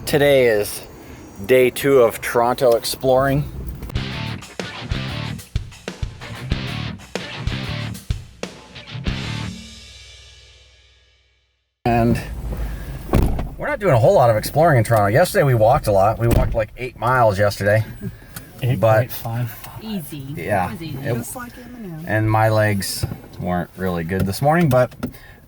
Today is day 2 of Toronto exploring. And we're not doing a whole lot of exploring in Toronto. Yesterday we walked a lot. We walked like 8 miles yesterday. 8.5. Easy. Yeah. Just like and my legs weren't really good this morning, but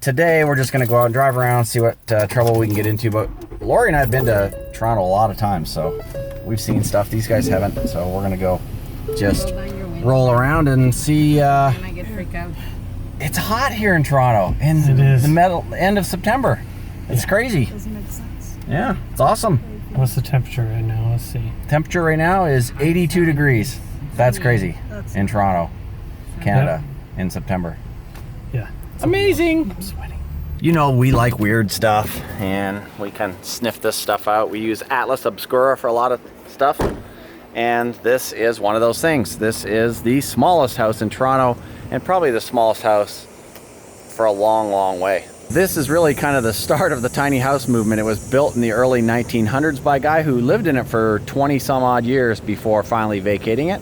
today we're just going to go out and drive around, see what trouble we can get into. But Lori and I have been to Toronto a lot of times, so we've seen stuff these guys haven't. So we're going to go just roll around and see. And I get freaked out. It's hot here in Toronto in the end of September. It's crazy. Doesn't make sense. Yeah, it's awesome. What's the temperature right now? Let's see. Temperature right now is 82 degrees. That's crazy in Toronto, Canada, in September. Yeah. Amazing. I'm sweating. You know, we like weird stuff and we can sniff this stuff out. We use Atlas Obscura for a lot of stuff. And this is one of those things. This is the smallest house in Toronto and probably the smallest house for a long, long way. This is really kind of the start of the tiny house movement. It was built in the early 1900s by a guy who lived in it for 20 some odd years before finally vacating it.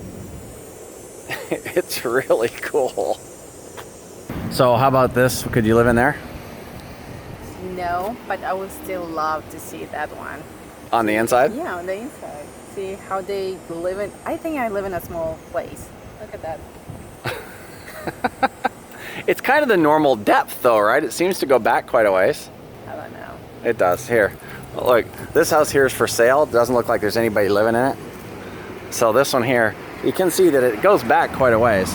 It's really cool. So how about this? Could you live in there? No, but I would still love to see that one. On the inside? Yeah, on the inside. See how they live in. I think I live in a small place. Look at that. It's kind of the normal depth though, right? It seems to go back quite a ways. I don't know. It does. Here, look, this house here is for sale. It doesn't look like there's anybody living in it. So this one here, you can see that it goes back quite a ways.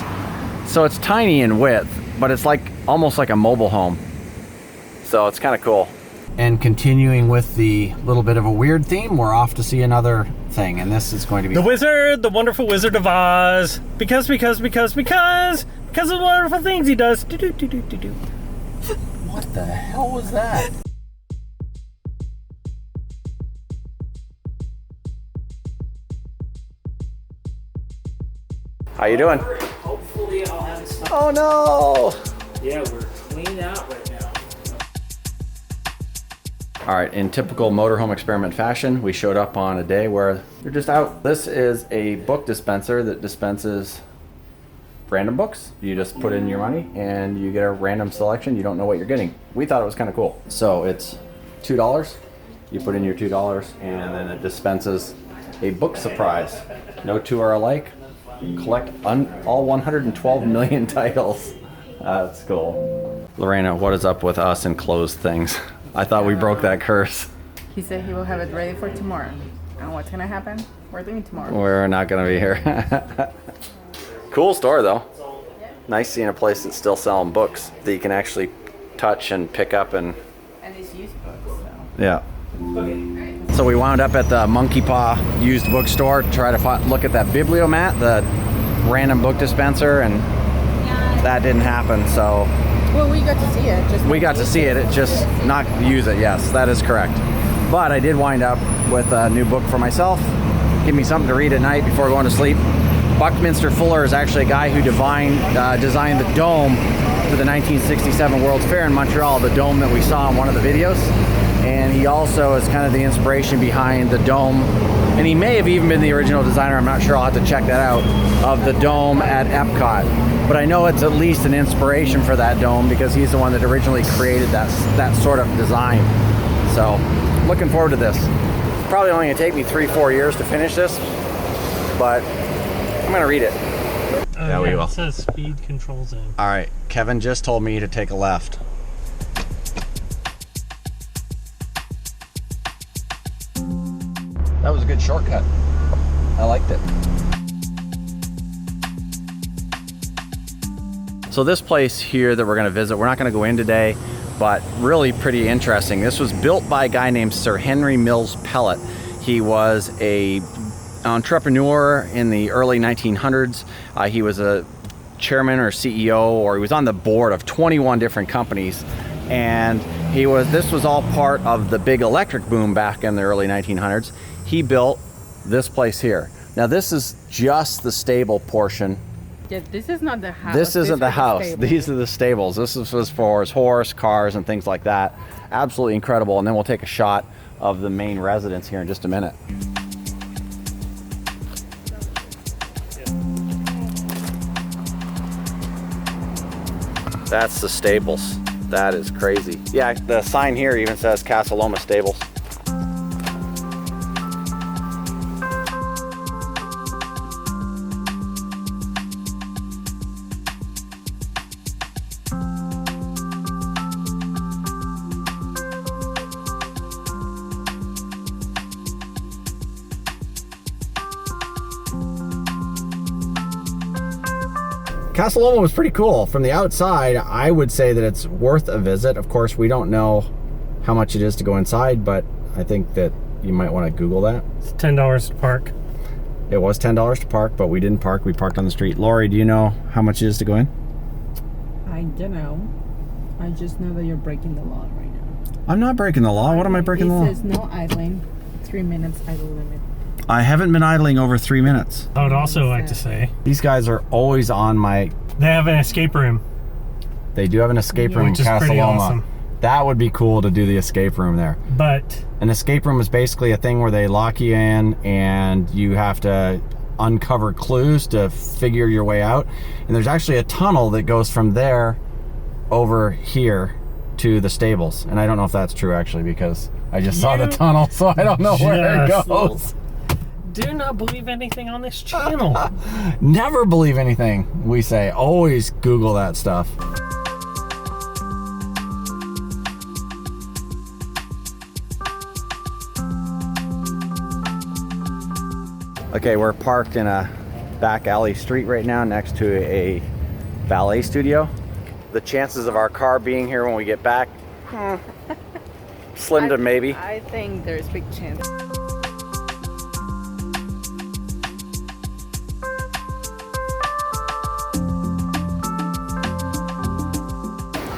So it's tiny in width, but it's like almost like a mobile home. So it's kind of cool. And continuing with the little bit of a weird theme, we're off to see another thing, and this is going to be the Wizard, the Wonderful Wizard of Oz. Because of the wonderful things he does. Do. What the hell was that? How you doing? Hopefully I'll have stuff. Oh no! Yeah, we're cleaned out right now. All right, in typical motorhome experiment fashion, we showed up on a day where they're just out. This is a book dispenser that dispenses random books. You just put in your money and you get a random selection. You don't know what you're getting. We thought it was kind of cool. So it's $2. You put in your $2 and then it dispenses a book surprise. No two are alike. Collect all 112 million titles. That's cool. Lorena, what is up with us and closed things? I thought we broke that curse. He said he will have it ready for tomorrow. And what's gonna happen? We're doing tomorrow. We're not gonna be here. Cool store though. Nice seeing a place that's still selling books that you can actually touch and pick up and it's used books, so. yeah. So we wound up at the Monkey Paw used bookstore to try to look at that Bibliomat, the random book dispenser, and that didn't happen. So well, we got to see it. We got to see it. It just not use it. Yes, that is correct. But I did wind up with a new book for myself. Give me something to read at night before going to sleep. Buckminster Fuller is actually a guy who designed the dome for the 1967 World's Fair in Montreal, the dome that we saw in one of the videos. And he also is kind of the inspiration behind the dome. And he may have even been the original designer, I'm not sure, I'll have to check that out, of the dome at Epcot. But I know it's at least an inspiration for that dome because he's the one that originally created that sort of design. So, looking forward to this. It's probably only gonna take me 3-4 years to finish this, but I'm gonna read it. Yeah, we will. It says speed control zone. All right, Kevin just told me to take a left. That was a good shortcut. I liked it. So this place here that we're gonna visit, we're not gonna go in today, but really pretty interesting. This was built by a guy named Sir Henry Mills Pellet. He was a entrepreneur in the early 1900s. He was a chairman or CEO, or he was on the board of 21 different companies. And this was all part of the big electric boom back in the early 1900s. He built this place here. Now this is just the stable portion Yeah, this is not the house. This isn't These the are house. stables. These are the stables. This is for his horse, cars, and things like that. Absolutely incredible. And then we'll take a shot of the main residence here in just a minute. That's the stables. That is crazy. Yeah, the sign here even says Casa Loma Stables. Casa Loma was pretty cool. From the outside, I would say that it's worth a visit. Of course, we don't know how much it is to go inside, but I think that you might want to Google that. It's $10 to park. It was $10 to park, but we didn't park. We parked on the street. Lori, do you know how much it is to go in? I don't know. I just know that you're breaking the law right now. I'm not breaking the law. What am I breaking the law? It says no idling, 3 minutes idle limit. I haven't been idling over 3 minutes. I would also like to say These guys are always on my... they have an escape room, They do have an escape room in which is Casa pretty Loma. awesome. That would be cool to do the escape room there. But An escape room is basically a thing where they lock you in and you have to uncover clues to figure your way out. And there's actually a tunnel that goes from there over here to the stables. And I don't know if that's true actually because I just saw the tunnel, so I don't know where it Just- goes. do not believe anything on this channel. Never believe anything we say. Always Google that stuff. Okay, we're parked in a back alley street right now next to a ballet studio. The chances of our car being here when we get back, slim to maybe. I think there's big chance.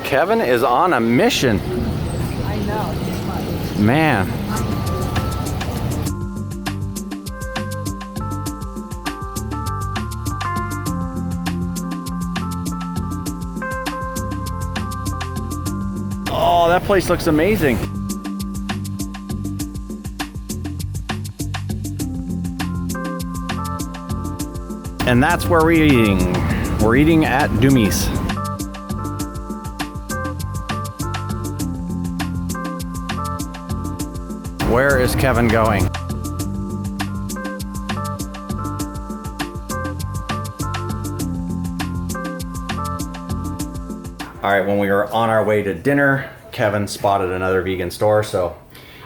Kevin is on a mission. I know. It's fun. Man. Oh, that place looks amazing. And that's where we're eating. We're eating at Doomies. Where is Kevin going? All right, when we were on our way to dinner, Kevin spotted another vegan store. So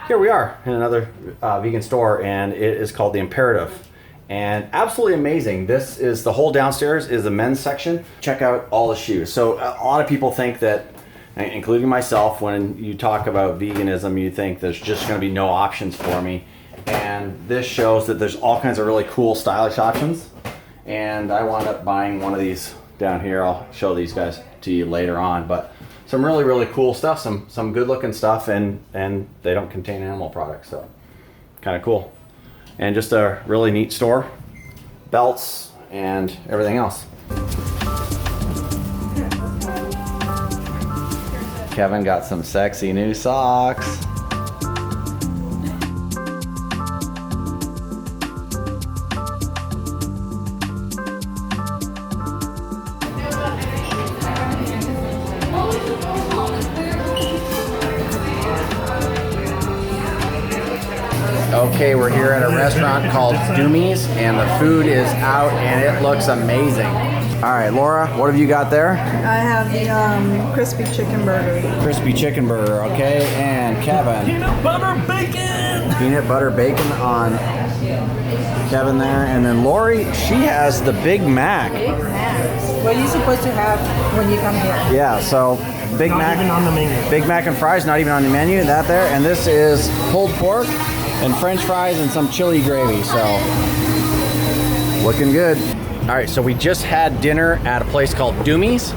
here we are in another vegan store, and it is called The Imperative. And absolutely amazing. This is the whole downstairs is the men's section. Check out all the shoes. So a lot of people think that, including myself, when you talk about veganism, you think there's just going to be no options for me. And this shows that there's all kinds of really cool, stylish options. And I wound up buying one of these down here. I'll show these guys to you later on. But some really, really cool stuff, some good-looking stuff, and they don't contain animal products, so kind of cool. And just a really neat store, belts and everything else. Kevin got some sexy new socks. Okay, we're here at a restaurant called Doomies, and the food is out, and it looks amazing. All right, Laura, what have you got there? I have the crispy chicken burger. Crispy chicken burger, okay, and Kevin. Peanut butter bacon. Peanut butter bacon on Kevin there, and then Lori, she has the Big Mac. Big Mac. What are you supposed to have when you come here? Yeah, so Big Not Mac. even on the menu. Big Mac and fries, not even on the menu, that there, and this is pulled pork and French fries and some chili gravy, so looking good. All right, so we just had dinner at a place called Doomies,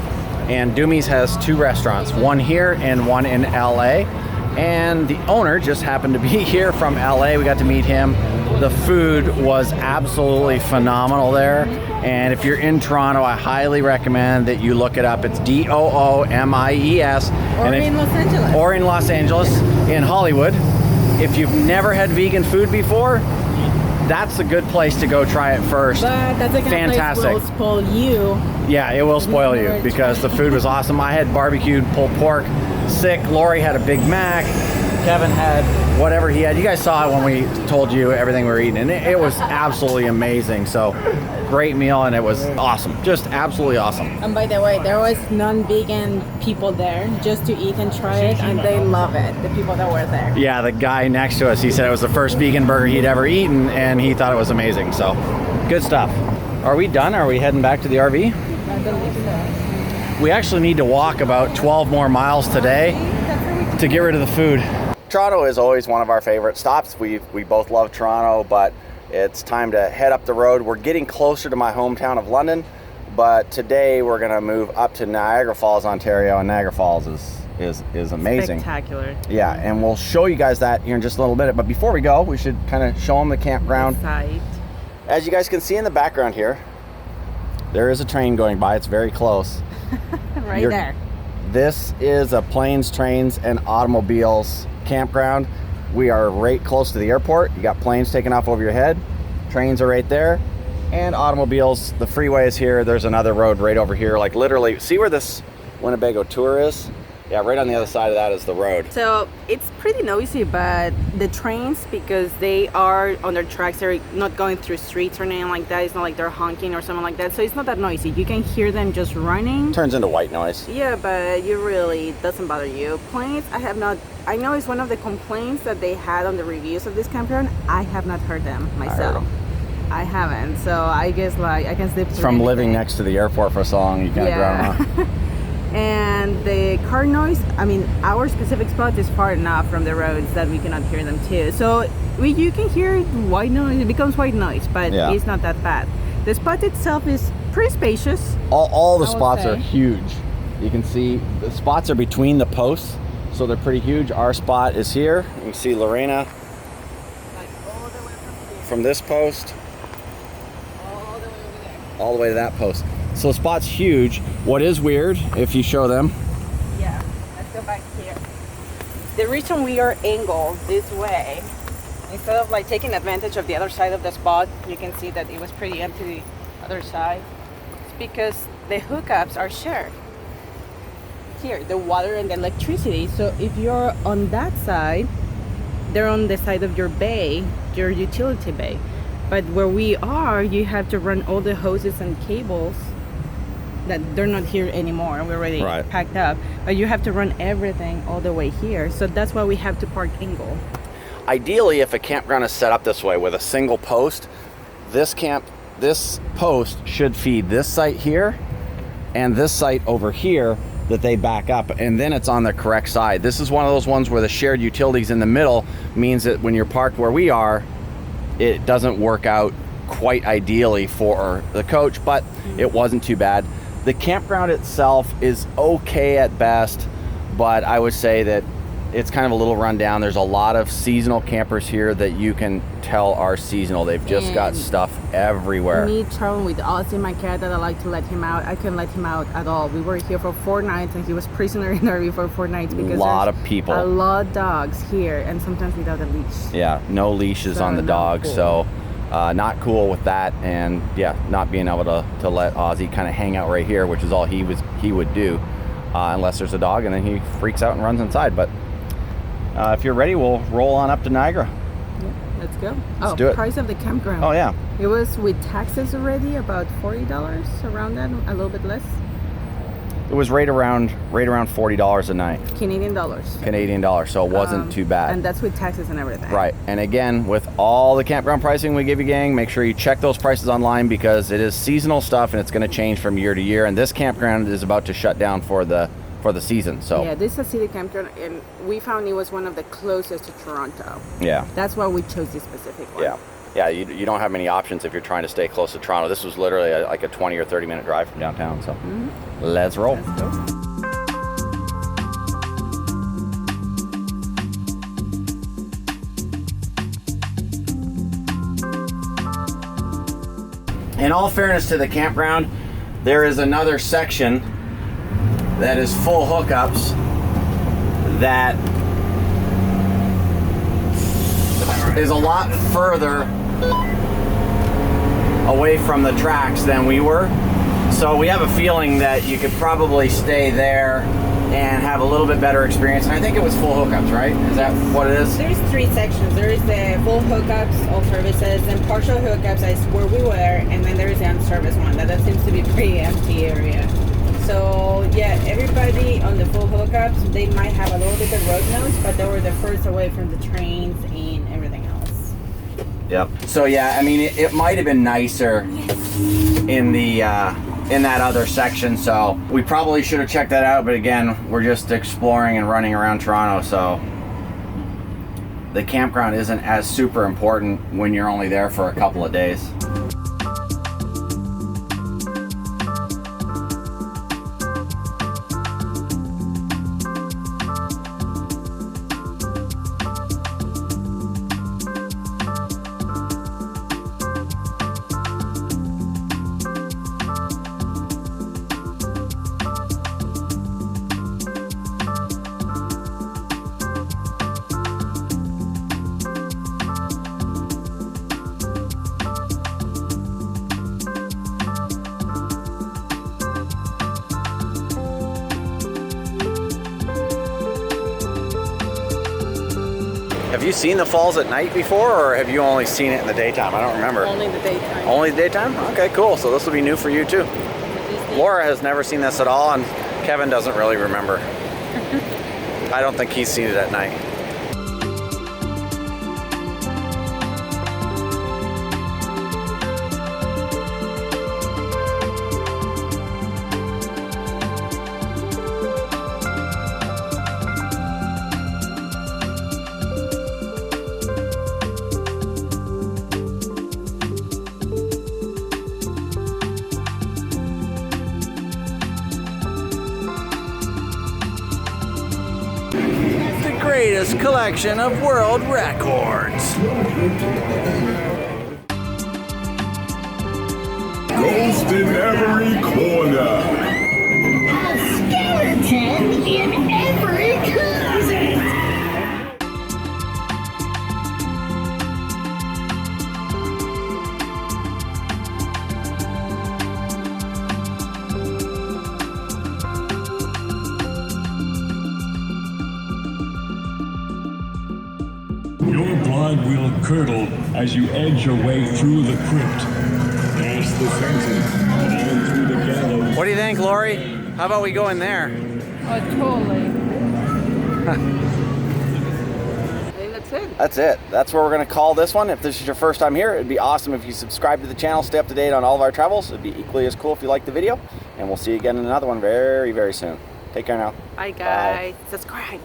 and Doomies has two restaurants, one here and one in LA. And the owner just happened to be here from LA. We got to meet him. The food was absolutely phenomenal there. And if you're in Toronto, I highly recommend that you look it up. It's Doomies. Or in Los Angeles. Or in Los Angeles, in Hollywood. If you've never had vegan food before, that's a good place to go try it first. But that's the kind of place will spoil you. Yeah, it will spoil you because the food was awesome. I had barbecued pulled pork, sick. Lori had a Big Mac. Kevin had whatever he had. You guys saw it when we told you everything we were eating, and it was absolutely amazing. So, great meal, and it was awesome. Just absolutely awesome. And by the way, there was non-vegan people there just to eat and try it, and they love it, the people that were there. Yeah, the guy next to us, he said it was the first vegan burger he'd ever eaten, and he thought it was amazing. So, good stuff. Are we done? Are we heading back to the RV? I believe so. We actually need to walk about 12 more miles today to get rid of the food. Toronto is always one of our favorite stops. We both love Toronto, but it's time to head up the road. We're getting closer to my hometown of London, but today we're gonna move up to Niagara Falls, Ontario, and Niagara Falls is amazing. Spectacular. Yeah, and we'll show you guys that here in just a little bit. But before we go, we should kind of show them the campground. Site. As you guys can see in the background here, there is a train going by. It's very close. Right there. This is a planes, trains, and automobiles campground. We are right close to the airport. You got planes taking off over your head. Trains are right there. And automobiles. The freeway is here. There's another road right over here. Like literally, see where this Winnebago tour is? Yeah, right on the other side of that is the road. So it's pretty noisy, but the trains, because they are on their tracks, they're not going through streets or anything like that. It's not like they're honking or something like that. So it's not that noisy. You can hear them just running. Turns into white noise. Yeah, but you really doesn't bother you. Planes, I know it's one of the complaints that they had on the reviews of this campground. I have not heard them myself. I haven't. So I guess like I can sleep through From anything. living next to the airport for so long, you kind of grown up. And the car noise, I mean, our specific spot is far enough from the roads that we cannot hear them too. So you can hear white noise, it becomes white noise, but it's not that bad. The spot itself is pretty spacious. All the spots are huge. You can see the spots are between the posts, so they're pretty huge. Our spot is here. You can see Lorena from this post all the way to that post. So the spot's huge. What is weird, if you show them. Yeah, let's go back here. The reason we are angled this way, instead of like taking advantage of the other side of the spot, you can see that it was pretty empty the other side. It's because the hookups are shared. Here, the water and the electricity. So if you're on that side, they're on the side of your bay, your utility bay. But where we are, you have to run all the hoses and cables that they're not here anymore. We're already packed up. But you have to run everything all the way here. So that's why we have to park angle. Ideally, if a campground is set up this way with a single post, this post should feed this site here and this site over here that they back up, and then it's on the correct side. This is one of those ones where the shared utilities in the middle means that when you're parked where we are, it doesn't work out quite ideally for the coach, but it wasn't too bad. The campground itself is okay at best, but I would say that it's kind of a little run down. There's a lot of seasonal campers here that you can tell are seasonal. They've just got stuff everywhere. Me traveling with Ozzy, my cat, that I like to let him out. I couldn't let him out at all. We were here for 4 nights and he was prisoner in the RV for 4 nights because a lot of people. A lot of dogs here and sometimes without a leash. Yeah, no leashes on the dogs, cool. So not cool with that, and yeah, not being able to let Ozzy kind of hang out right here, which is all he would do, unless there's a dog, and then he freaks out and runs inside. But if you're ready, we'll roll on up to Niagara. Yeah, let's go. Let's do it. Price of the campground. Oh yeah. It was with taxes already about $40, around that, a little bit less. It was right around $40 a night. Canadian dollars. Canadian dollars, so it wasn't too bad. And that's with taxes and everything. Right, and again, with all the campground pricing we give you, gang, make sure you check those prices online because it is seasonal stuff and it's going to change from year to year. And this campground is about to shut down for the season. So yeah, this is a city campground, and we found it was one of the closest to Toronto. Yeah. That's why we chose this specific one. Yeah. Yeah, you don't have many options if you're trying to stay close to Toronto. This was literally like a 20 or 30 minute drive from downtown. So let's roll. Let's go. In all fairness to the campground, there is another section that is full hookups that is a lot further away from the tracks than we were. So we have a feeling that you could probably stay there and have a little bit better experience. And I think it was full hookups, right? Is that what it is? There's 3 sections. There is the full hookups, all services, and partial hookups is where we were, and then there is the unserviced one. That seems to be a pretty empty area. So yeah, everybody on the full hookups, they might have a little bit of road noise, but they were the first away from the trains and everything else. Yep. So yeah, I mean, it might have been nicer in the in that other section, so we probably should have checked that out, but again, we're just exploring and running around Toronto, so the campground isn't as super important when you're only there for a couple of days. Have you seen the falls at night before, or have you only seen it in the daytime? I don't remember. Only the daytime. Only the daytime? Okay, cool. So this will be new for you too. Laura has never seen this at all, and Kevin doesn't really remember. I don't think he's seen it at night. Greatest collection of world records. Ghost in every corner. A skeleton in every closet. Your blood will curdle as you edge your way through the crypt. Past the sentence and through the gallows. What do you think, Lori? How about we go in there? Oh, totally. I think that's it. That's it. That's where we're going to call this one. If this is your first time here, it'd be awesome if you subscribe to the channel, stay up to date on all of our travels. It'd be equally as cool if you like the video. And we'll see you again in another one very, very soon. Take care now. Bye, guys. Subscribe.